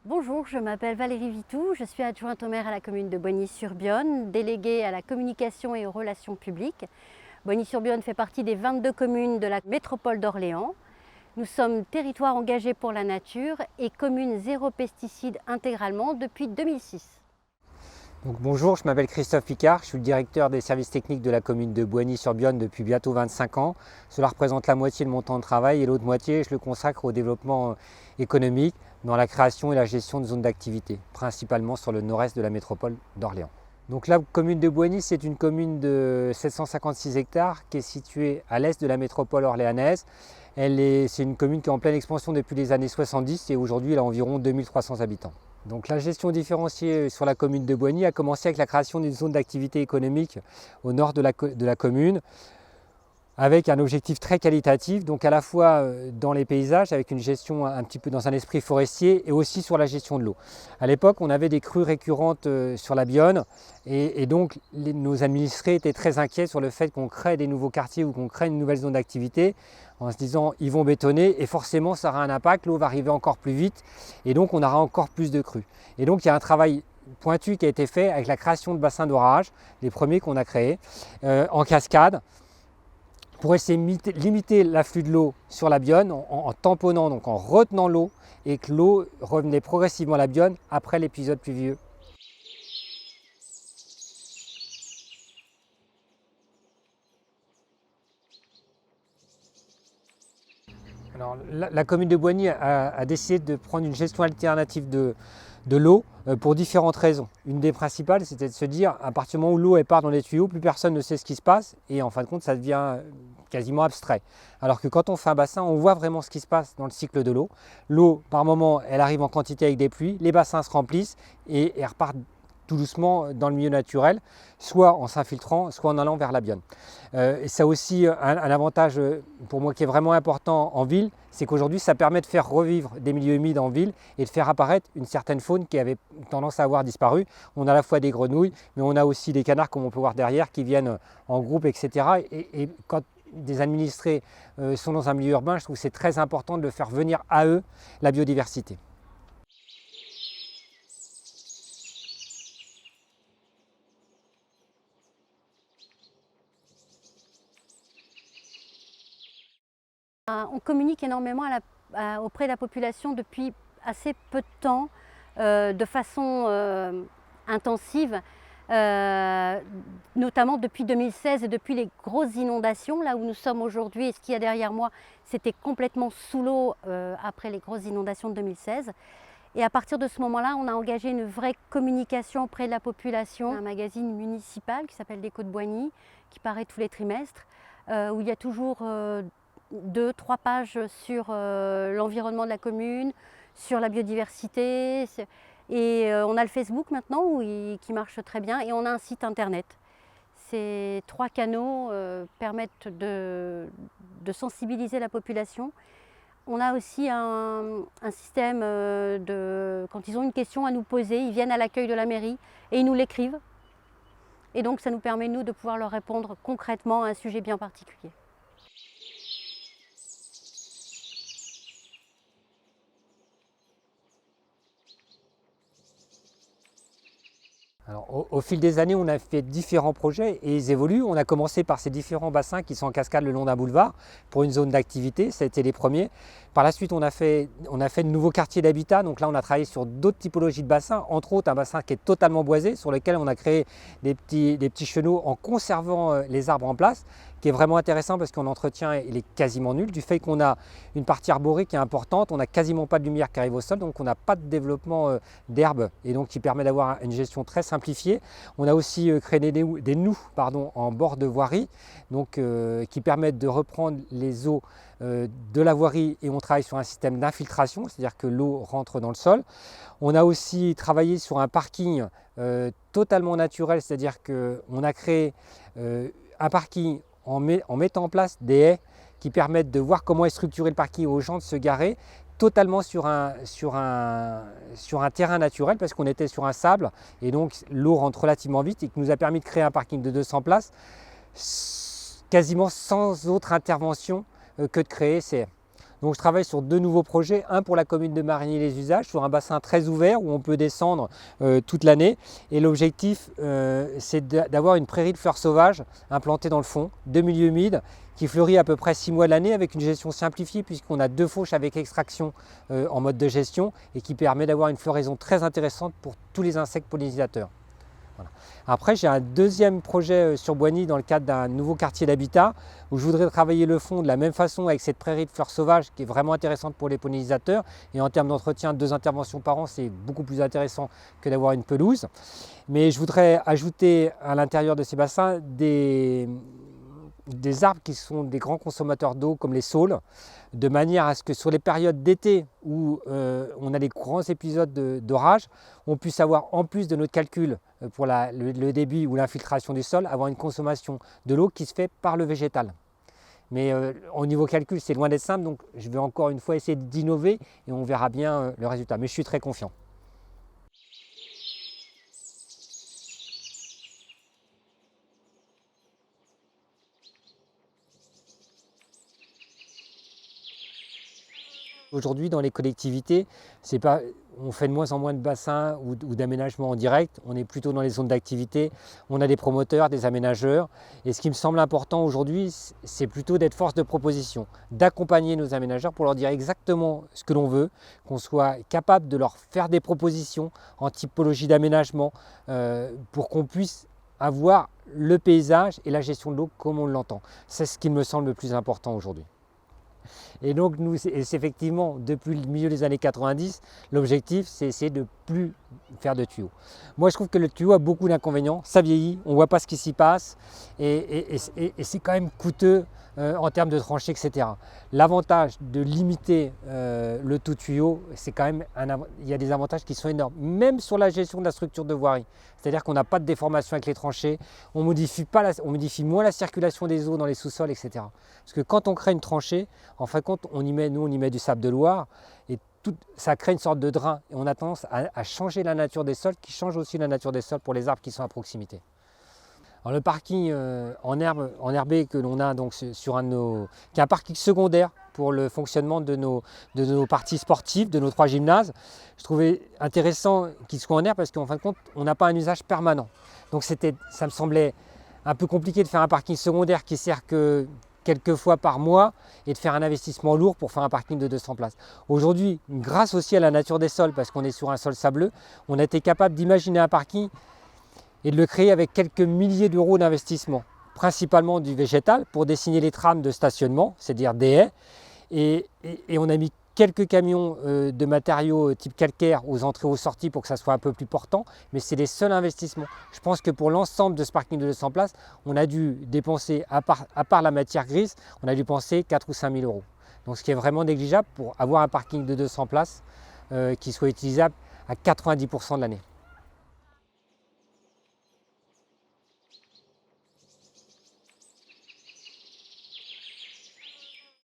Bonjour, je m'appelle Valérie Vitou, je suis adjointe au maire à la commune de Boigny-sur-Bionne, déléguée à la communication et aux relations publiques. Boigny-sur-Bionne fait partie des 22 communes de la métropole d'Orléans. Nous sommes territoire engagé pour la nature et commune zéro pesticide intégralement depuis 2006. Bonjour, je m'appelle Christophe Picard, je suis le directeur des services techniques de la commune de Boigny-sur-Bionne depuis bientôt 25 ans. Cela représente la moitié de mon temps de travail et l'autre moitié je le consacre au développement économique dans la création et la gestion de zones d'activité, principalement sur le nord-est de la métropole d'Orléans. Donc la commune de Boigny, c'est une commune de 756 hectares qui est située à l'est de la métropole orléanaise. C'est une commune qui est en pleine expansion depuis les années 70 et aujourd'hui elle a environ 2300 habitants. Donc la gestion différenciée sur la commune de Boigny a commencé avec la création d'une zone d'activité économique au nord de la commune, avec un objectif très qualitatif, donc à la fois dans les paysages, avec une gestion un petit peu dans un esprit forestier, et aussi sur la gestion de l'eau. À l'époque, on avait des crues récurrentes sur la Bionne, et donc nos administrés étaient très inquiets sur le fait qu'on crée des nouveaux quartiers ou qu'on crée une nouvelle zone d'activité, en se disant ils vont bétonner, et forcément ça aura un impact, l'eau va arriver encore plus vite, et donc on aura encore plus de crues. Et donc il y a un travail pointu qui a été fait avec la création de bassins d'orage, les premiers qu'on a créés, en cascade, pour essayer de limiter l'afflux de l'eau sur la Bionne en tamponnant, donc en retenant l'eau, et que l'eau revenait progressivement à la Bionne après l'épisode pluvieux. Alors, la commune de Boigny a décidé de prendre une gestion alternative de l'eau pour différentes raisons. Une des principales, c'était de se dire, à partir du moment où l'eau part dans les tuyaux, plus personne ne sait ce qui se passe et en fin de compte, ça devient quasiment abstrait. Alors que quand on fait un bassin, on voit vraiment ce qui se passe dans le cycle de l'eau. L'eau, par moment, elle arrive en quantité avec des pluies, les bassins se remplissent et repartent tout doucement dans le milieu naturel, soit en s'infiltrant, soit en allant vers la Bionne. Et ça a aussi un avantage pour moi qui est vraiment important en ville, c'est qu'aujourd'hui ça permet de faire revivre des milieux humides en ville et de faire apparaître une certaine faune qui avait tendance à avoir disparu. On a à la fois des grenouilles, mais on a aussi des canards comme on peut voir derrière qui viennent en groupe, etc. Et quand des administrés sont dans un milieu urbain, je trouve que c'est très important de faire venir à eux la biodiversité. On communique énormément auprès de la population depuis assez peu de temps, de façon intensive, notamment depuis 2016 et depuis les grosses inondations, là où nous sommes aujourd'hui. Et ce qu'il y a derrière moi, c'était complètement sous l'eau après les grosses inondations de 2016. Et à partir de ce moment-là, on a engagé une vraie communication auprès de la population. Un magazine municipal qui s'appelle L'Écho de Boigny, qui paraît tous les trimestres, où il y a toujours 2-3 pages sur l'environnement de la commune, sur la biodiversité. Et on a le Facebook maintenant qui marche très bien, et on a un site internet. Ces 3 canaux permettent de sensibiliser la population. On a aussi un système quand ils ont une question à nous poser, ils viennent à l'accueil de la mairie et ils nous l'écrivent. Et donc ça nous permet, nous, de pouvoir leur répondre concrètement à un sujet bien particulier. Alors, au fil des années, on a fait différents projets et ils évoluent. On a commencé par ces différents bassins qui sont en cascade le long d'un boulevard pour une zone d'activité, ça a été les premiers. Par la suite, on a fait de nouveaux quartiers d'habitat. Donc là, on a travaillé sur d'autres typologies de bassins, entre autres un bassin qui est totalement boisé, sur lequel on a créé des petits chenaux en conservant les arbres en place, qui est vraiment intéressant parce qu'en entretien, il est quasiment nul. Du fait qu'on a une partie arborée qui est importante, on n'a quasiment pas de lumière qui arrive au sol, donc on n'a pas de développement d'herbe et donc qui permet d'avoir une gestion très simplifiée. On a aussi créé des noues en bord de voirie, donc, qui permettent de reprendre les eaux de la voirie, et on travaille sur un système d'infiltration, c'est-à-dire que l'eau rentre dans le sol. On a aussi travaillé sur un parking totalement naturel, c'est-à-dire qu'on a créé un parking en mettant en place des haies qui permettent de voir comment est structuré le parking aux gens de se garer totalement sur un terrain naturel, parce qu'on était sur un sable et donc l'eau rentre relativement vite, et qui nous a permis de créer un parking de 200 places quasiment sans autre intervention que de créer ces haies. Donc je travaille sur 2 nouveaux projets, un pour la commune de Marigny-les-Usages, sur un bassin très ouvert où on peut descendre toute l'année. Et l'objectif, c'est d'avoir une prairie de fleurs sauvages implantée dans le fond, de milieu humide, qui fleurit à peu près 6 mois de l'année avec une gestion simplifiée puisqu'on a 2 fauches avec extraction en mode de gestion et qui permet d'avoir une floraison très intéressante pour tous les insectes pollinisateurs. Voilà. Après, j'ai un deuxième projet sur Boigny dans le cadre d'un nouveau quartier d'habitat où je voudrais travailler le fond de la même façon avec cette prairie de fleurs sauvages qui est vraiment intéressante pour les pollinisateurs. Et en termes d'entretien, 2 interventions par an, c'est beaucoup plus intéressant que d'avoir une pelouse. Mais je voudrais ajouter à l'intérieur de ces bassins des arbres qui sont des grands consommateurs d'eau comme les saules, de manière à ce que sur les périodes d'été où on a des grands épisodes d'orage, on puisse avoir, en plus de notre calcul pour le débit ou l'infiltration du sol, avoir une consommation de l'eau qui se fait par le végétal. Mais au niveau calcul, c'est loin d'être simple, donc je vais encore une fois essayer d'innover et on verra bien le résultat. Mais je suis très confiant. Aujourd'hui, dans les collectivités, on fait de moins en moins de bassins ou d'aménagements en direct. On est plutôt dans les zones d'activité. On a des promoteurs, des aménageurs. Et ce qui me semble important aujourd'hui, c'est plutôt d'être force de proposition, d'accompagner nos aménageurs pour leur dire exactement ce que l'on veut, qu'on soit capable de leur faire des propositions en typologie d'aménagement pour qu'on puisse avoir le paysage et la gestion de l'eau comme on l'entend. C'est ce qui me semble le plus important aujourd'hui. Et donc, c'est effectivement, depuis le milieu des années 90, l'objectif, c'est essayer de ne plus faire de tuyaux. Moi, je trouve que le tuyau a beaucoup d'inconvénients. Ça vieillit, on ne voit pas ce qui s'y passe et c'est quand même coûteux en termes de tranchées, etc. L'avantage de limiter le tout tuyau, c'est quand même il y a des avantages qui sont énormes, même sur la gestion de la structure de voirie. C'est-à-dire qu'on n'a pas de déformation avec les tranchées, on modifie moins la circulation des eaux dans les sous-sols, etc. Parce que quand on crée une tranchée, en fin de compte, on y met du sable de Loire et ça crée une sorte de drain. Et on a tendance à changer la nature des sols, qui change aussi la nature des sols pour les arbres qui sont à proximité. Alors le parking enherbé que l'on a donc sur qui est un parking secondaire pour le fonctionnement de nos parties sportives, de nos 3 gymnases, je trouvais intéressant qu'il soit en herbe parce qu'en fin de compte, on n'a pas un usage permanent. Donc ça me semblait un peu compliqué de faire un parking secondaire qui sert que quelques fois par mois et de faire un investissement lourd pour faire un parking de 200 places. Aujourd'hui, grâce aussi à la nature des sols, parce qu'on est sur un sol sableux, on a été capable d'imaginer un parking et de le créer avec quelques milliers d'euros d'investissement, principalement du végétal pour dessiner les trames de stationnement, c'est-à-dire des haies, et on a mis quelques camions de matériaux type calcaire aux entrées et aux sorties pour que ça soit un peu plus portant, mais c'est les seuls investissements. Je pense que pour l'ensemble de ce parking de 200 places, on a dû dépenser, à part la matière grise, on a dû dépenser 4 ou 5 000 euros. Donc ce qui est vraiment négligeable pour avoir un parking de 200 places qui soit utilisable à 90% de l'année.